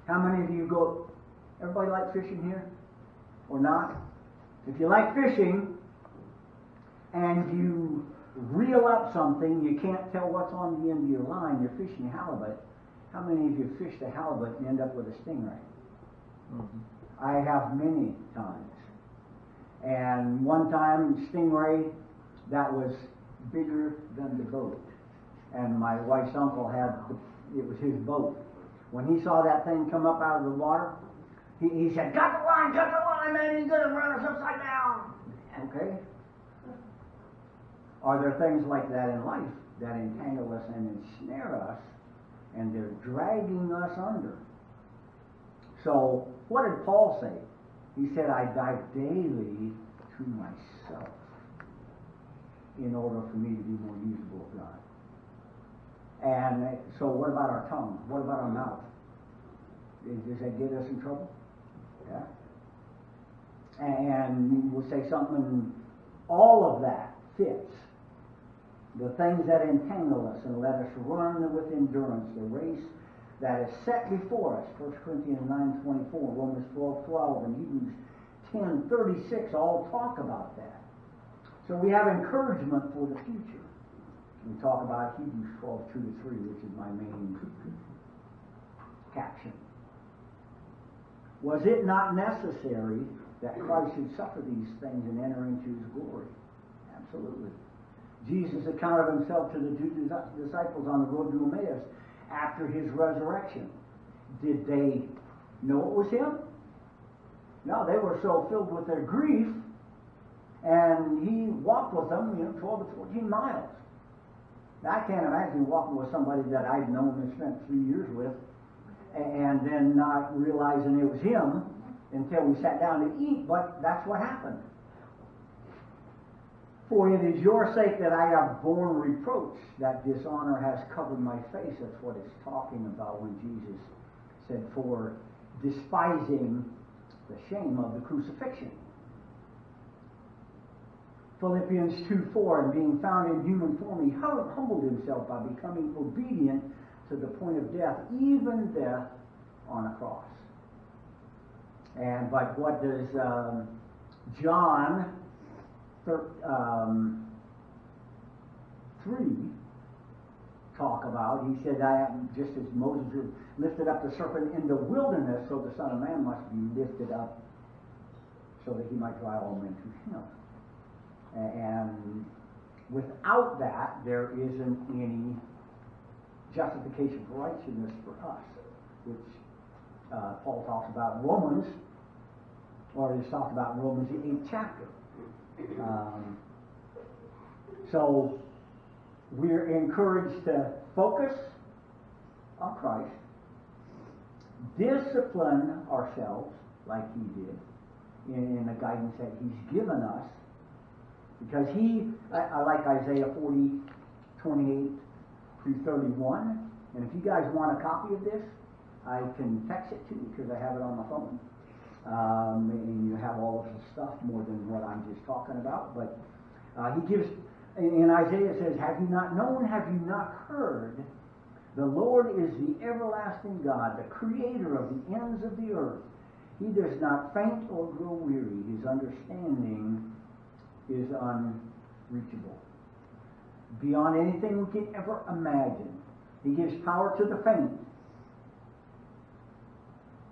S1: How many of you go, everybody like fishing here? Or not? If you like fishing, and you reel up something, you can't tell what's on the end of your line, you're fishing halibut. How many of you fished a halibut and end up with a stingray? Mm-hmm. I have many times. And one time, stingray that was bigger than the boat. And my wife's uncle it was his boat. When he saw that thing come up out of the water, he said, cut the line, man, he's going to run us upside down. Okay? Are there things like that in life that entangle us and ensnare us, and they're dragging us under? So, what did Paul say? He said, I die daily to myself in order for me to be more usable of God. And so what about our tongue? What about our mouth? Does that get us in trouble? Yeah. And we'll say something, all of that fits. The things that entangle us and let us run with endurance the race that is set before us. 1 Corinthians 9:24, Romans 12:12, and Hebrews 10:36 all talk about that. So we have encouragement for the future. We talk about Hebrews 12:2-3, which is my main caption. Was it not necessary that Christ should suffer these things and enter into his glory? Absolutely. Jesus accounted himself to the two disciples on the road to Emmaus after his resurrection. Did they know it was him? No, they were so filled with their grief, and he walked with them, 12 to 14 miles. Now, I can't imagine walking with somebody that I'd known and spent 3 years with, and then not realizing it was him until we sat down to eat, but that's what happened. For it is your sake that I have borne reproach, that dishonor has covered my face. That's what it's talking about when Jesus said, for despising the shame of the crucifixion. Philippians 2:4, and being found in human form, he humbled himself by becoming obedient to the point of death, even death on a cross. But what does John 3 talk about? He said, just as Moses lifted up the serpent in the wilderness, so the Son of Man must be lifted up so that he might draw all men to him. And without that, there isn't any justification for righteousness for us, which Paul talks about in Romans, or he's talked about in Romans the 8th chapter. So we're encouraged to focus on Christ, discipline ourselves like he did in the guidance that he's given us, because I like Isaiah 40:28-31, and if you guys want a copy of this, I can text it to you because I have it on my phone. And you have all of the stuff more than what I'm just talking about. But he gives, in Isaiah it says, have you not known, have you not heard? The Lord is the everlasting God, the creator of the ends of the earth. He does not faint or grow weary. His understanding is unreachable. Beyond anything we can ever imagine. He gives power to the faint.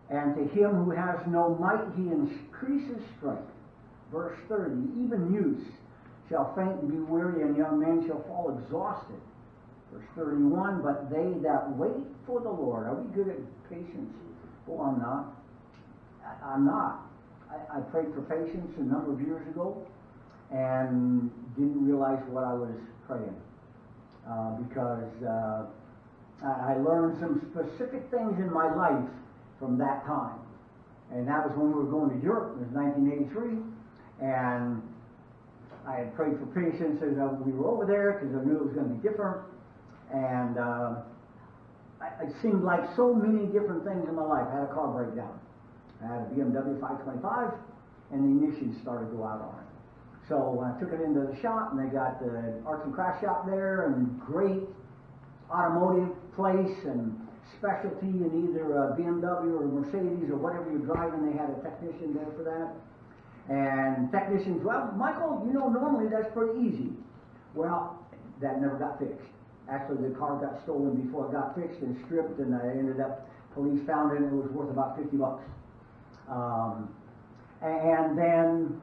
S1: And to him who has no might, he increases strength. Verse 30, even youths shall faint and be weary, and young men shall fall exhausted. Verse 31, but they that wait for the Lord. Are we good at patience? Oh, I'm not. I'm not. I prayed for patience a number of years ago and didn't realize what I was praying because I learned some specific things in my life from that time. And that was when we were going to Europe. It was 1983. And I had prayed for patience as we were over there because I knew it was going to be different. And it seemed like so many different things in my life. I had a car breakdown. I had a BMW 525, and the ignition started to go out on it. So I took it into the shop, and they got the arts and crafts shop there, and great automotive place, and specialty in either a BMW or a Mercedes or whatever you're driving. They had a technician there for that. And technicians, well, Michael, you know, normally that's pretty easy. Well, that never got fixed. Actually, the car got stolen before it got fixed and stripped, and I ended up, police found it, and it was worth about $50. And then,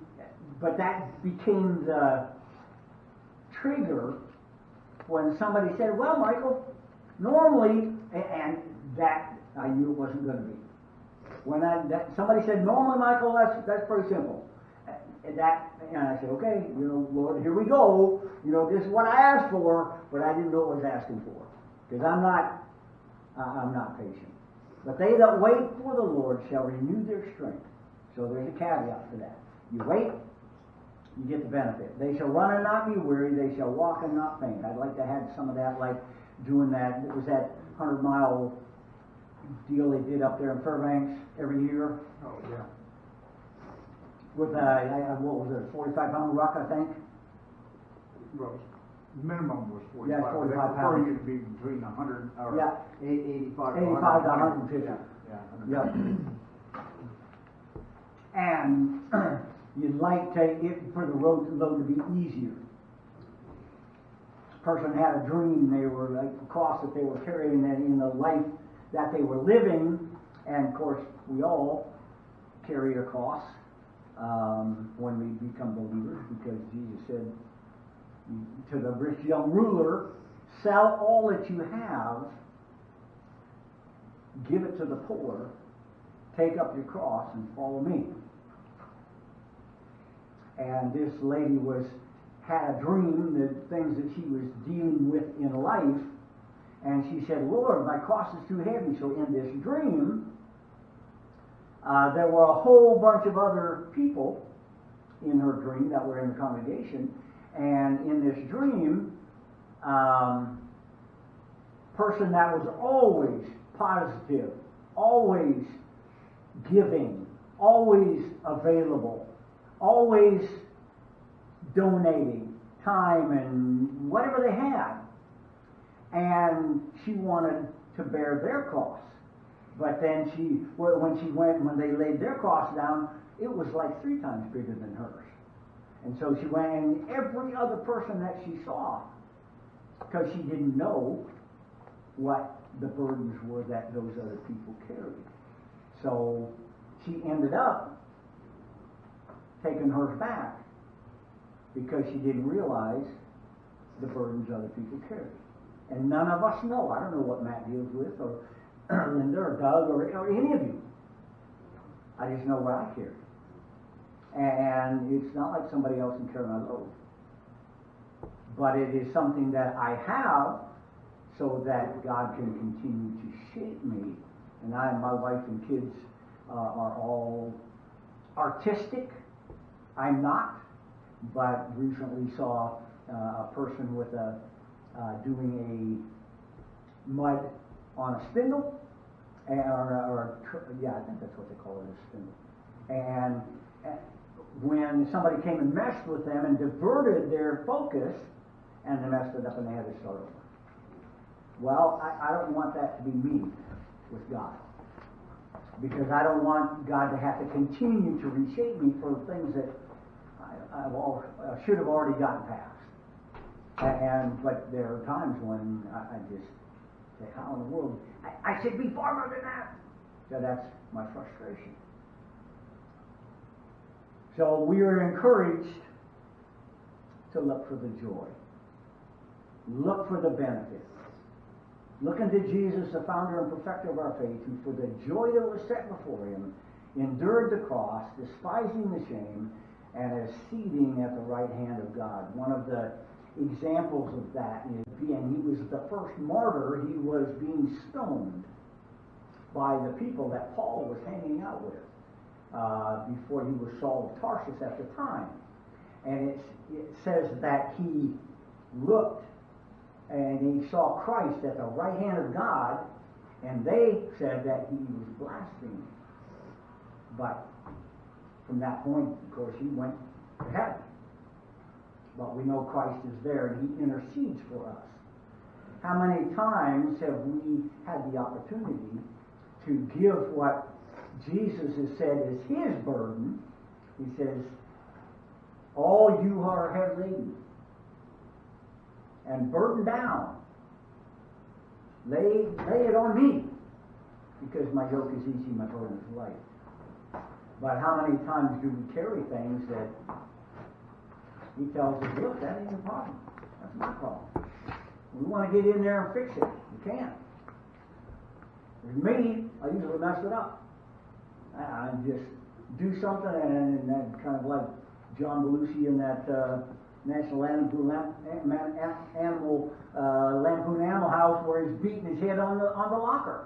S1: but that became the trigger when somebody said, well, Michael, normally, and that I knew it wasn't going to be. When somebody said, normally, Michael, that's pretty simple. And I said, okay, you know, Lord, here we go. You know, this is what I asked for, but I didn't know what I was asking for. Because I'm not patient. But they that wait for the Lord shall renew their strength. So there's a caveat for that. You wait, you get the benefit. They shall run and not be weary. They shall walk and not faint. I'd like to have some of that, like doing that. It was that 100-mile deal they did up there in Fairbanks every year.
S3: Oh, yeah.
S1: With what was it, a 45-pound ruck, I think?
S3: Well, minimum was 45.
S1: Yeah, 45
S3: They prefer
S1: pounds.
S3: you to be between 100 or
S1: Yeah.
S3: 85
S1: 85 to 150.
S3: Yeah.
S1: Yep. And you'd like it for the load to be easier. This person had a dream. They were like a cross that they were carrying that in the life that they were living. And of course, we all carry a cross when we become believers, because Jesus said to the rich young ruler, sell all that you have, give it to the poor, take up your cross and follow me. And this lady had a dream, the things that she was dealing with in life, and she said, Lord, my cross is too heavy. So in this dream, there were a whole bunch of other people in her dream that were in the congregation, and in this dream, person that was always positive, always giving, always available, always donating time and whatever they had. And she wanted to bear their cross. But then when they laid their cross down, it was like 3 times bigger than hers. And so she went, and every other person that she saw, because she didn't know what the burdens were that those other people carried. So she ended up taking hers back because she didn't realize the burdens other people carried. And none of us know. I don't know what Matt deals with, or Linda, or Doug, or any of you. I just know what I carry. And it's not like somebody else can carry my load. But it is something that I have so that God can continue to shape me. And my wife and kids are all artistic. I'm not, but recently saw a person with doing a mud on a spindle, I think that's what they call it, a spindle. And when somebody came and messed with them and diverted their focus, and they messed it up and they had to start over. Well, I don't want that to be me with God. Because I don't want God to have to continue to reshape me for things that I should have already gotten past. But there are times when I just say, how in the world? I should be farther than that. So that's my frustration. So we are encouraged to look for the joy. Look for the benefits. Look unto Jesus, the founder and perfecter of our faith, who for the joy that was set before him endured the cross, despising the shame, and is seating at the right hand of God. One of the examples of that is being, he was the first martyr. He was being stoned by the people that Paul was hanging out with before he was Saul of Tarsus at the time. And it says that he looked and he saw Christ at the right hand of God, and they said that he was blaspheming. But from that point, of course, he went to heaven. But we know Christ is there and he intercedes for us. How many times have we had the opportunity to give what Jesus has said is his burden? He says, all you are heavy laden and burdened down, lay it on me, because my yoke is easy, my burden is light. But how many times do we carry things that he tells us, look, that ain't your problem. That's my problem. We want to get in there and fix it. You can't. With me, I usually mess it up. I just do something, and that kind of like John Belushi in that National Lampoon Animal House, where he's beating his head on the locker.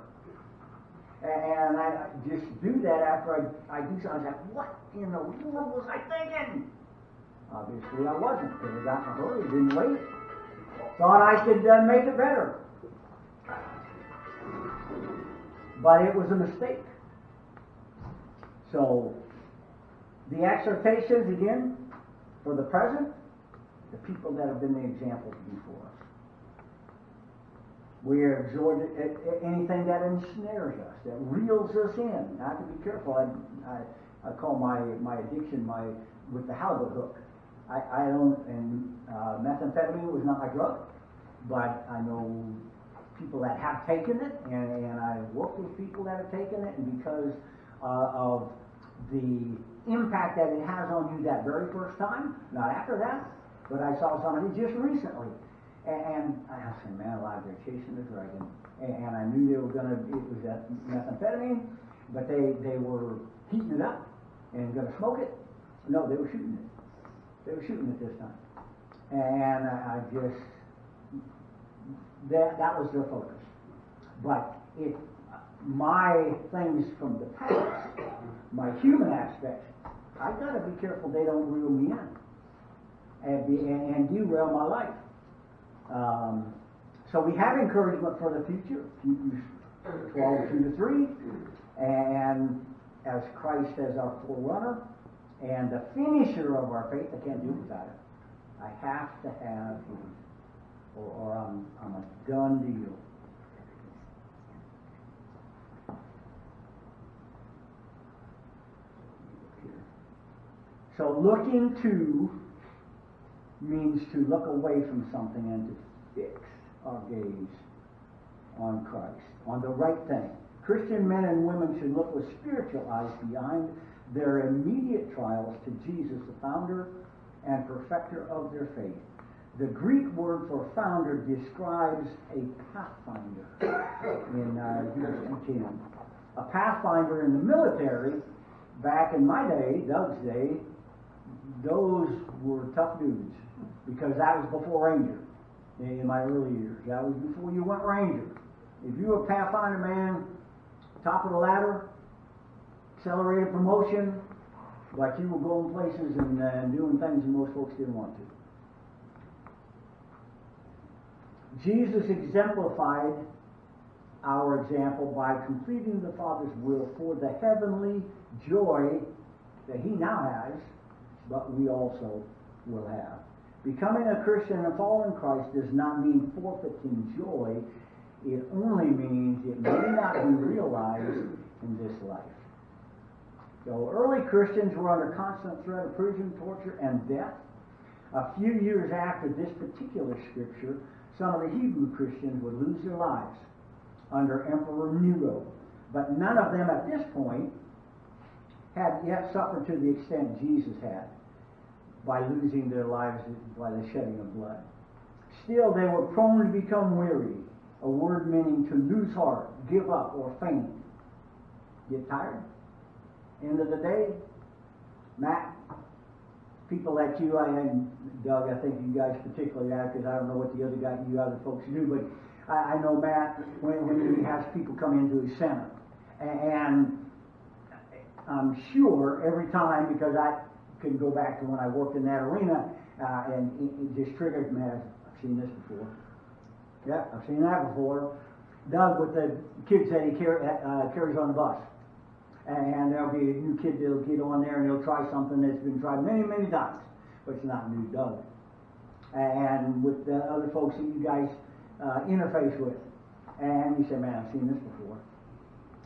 S1: And I just do that after I do something. I was like, what in the world was I thinking? Obviously I wasn't, because I got in a hurry, didn't wait. Thought I could make it better. But it was a mistake. So, the exhortations, again, for the present, the people that have been the examples before us. We are exhorted at anything that ensnares us, that reels us in. I have to be careful. I call my addiction with the halibut hook. I don't, and methamphetamine was not my drug, but I know people that have taken it, and I've worked with people that have taken it, and because of the impact that it has on you that very first time, not after that, but I saw somebody just recently, and I was saying, man alive, they're chasing the dragon, and I knew they were it was that methamphetamine, but they were heating it up and going to smoke it. No, they were shooting it. They were shooting it this time. And I just, that was their focus. But my things from the past, my human aspects, I got to be careful they don't reel me in and derail my life. So we have encouragement for the future, Hebrews 12:2-3, and as Christ as our forerunner and the finisher of our faith. I can't do without it. I have to have him, or I'm a done deal. So looking to means to look away from something and to fix our gaze on Christ, on the right thing. Christian men and women should look with spiritual eyes beyond their immediate trials to Jesus, the founder and perfecter of their faith. The Greek word for founder describes a pathfinder in Hebrews 2:10. A pathfinder in the military, back in my day, Doug's day, those were tough dudes, because that was before Ranger in my early years. That was before you went Ranger. If you were a pathfinder man, top of the ladder, accelerated promotion, like you were going places and doing things that most folks didn't want to. Jesus exemplified our example by completing the Father's will for the heavenly joy that he now has, but we also will have. Becoming a Christian and following Christ does not mean forfeiting joy. It only means it may not be realized in this life. So early Christians were under constant threat of prison, torture, and death. A few years after this particular scripture, some of the Hebrew Christians would lose their lives under Emperor Nero. But none of them at this point had yet suffered to the extent Jesus had by losing their lives by the shedding of blood. Still, they were prone to become weary, a word meaning to lose heart, give up, or faint. Get tired? End of the day, Matt, people like you, and Doug, I think you guys particularly have, because I don't know what you other folks do, but I know Matt, when he has people come into his center, and I'm sure every time, because I can go back to when I worked in that arena, and it just triggers me. I've seen this before. Yeah, I've seen that before. Doug with the kids that he carries on the bus. And there'll be a new kid that'll get on there and he'll try something that's been tried many, many times, but it's not new Doug. And with the other folks that you guys interface with, and you say, man, I've seen this before.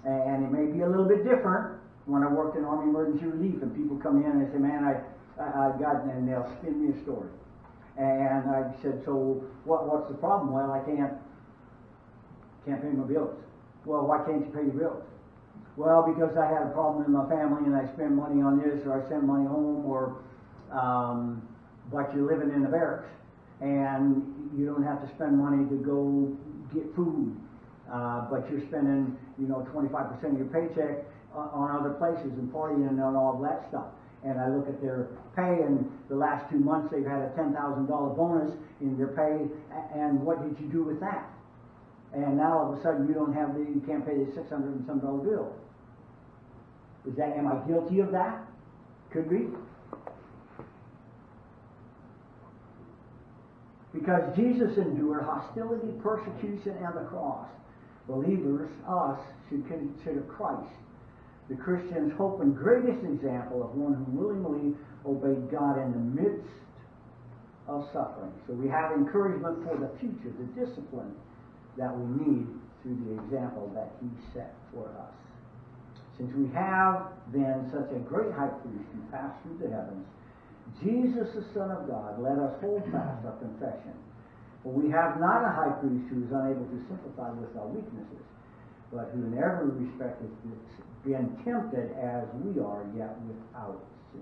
S1: And it may be a little bit different when I worked in Army Emergency Relief, and people come in and they say, man, I got, and they'll spin me a story. And I said, so what's the problem? Well, I can't pay my bills. Well, why can't you pay your bills? Well, because I had a problem in my family and I spend money on this, or I send money home, or but you're living in the barracks and you don't have to spend money to go get food, but you're spending 25% of your paycheck on other places and partying and all of that stuff. And I look at their pay, and the last 2 months they've had a $10,000 bonus in their pay, and what did you do with that? And now all of a sudden you can't pay the $600 and some bill. Am I guilty of that? Could be. Because Jesus endured hostility, persecution, and the cross, believers, us, should consider Christ the Christian's hope and greatest example of one who willingly obeyed God in the midst of suffering. So we have encouragement for the future, the discipline that we need through the example that he set for us. Since we have then such a great high priest who passed through the heavens, Jesus the Son of God, let us hold fast our confession. For we have not a high priest who is unable to sympathize with our weaknesses, but who in every respect has been tempted as we are, yet without sin.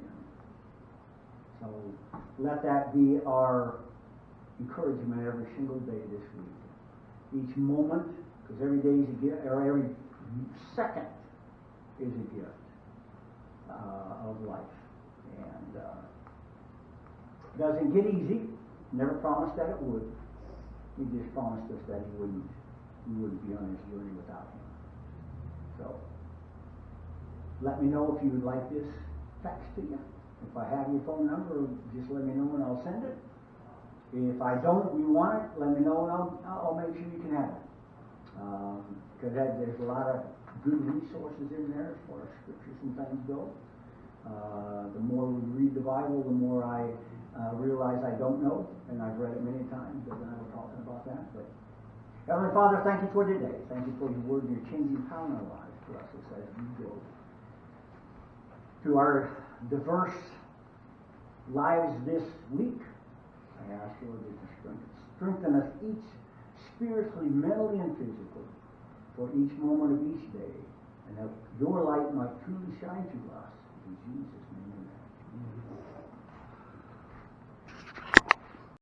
S1: So let that be our encouragement every single day this week. Each moment, because every day is a gift, or every second is a gift of life. And it doesn't get easy. Never promised that it would. He just promised us that we wouldn't be on this journey without him. So let me know if you would like this text to you. If I have your phone number, just let me know and I'll send it. If I don't, you want it, let me know and I'll make sure you can have it. Because there's a lot of good resources in there as far as scriptures and things go. The more we read the Bible, the more I realize I don't know, and I've read it many times. Doug and I were talking about that. But Heavenly Father, thank you for today. Thank you for your word and your changing power in our lives for us as we go to our diverse lives this week. I ask, Lord, that you strengthen us each spiritually, mentally, and physically for each moment of each day, and that your light might truly shine to us. In Jesus' name.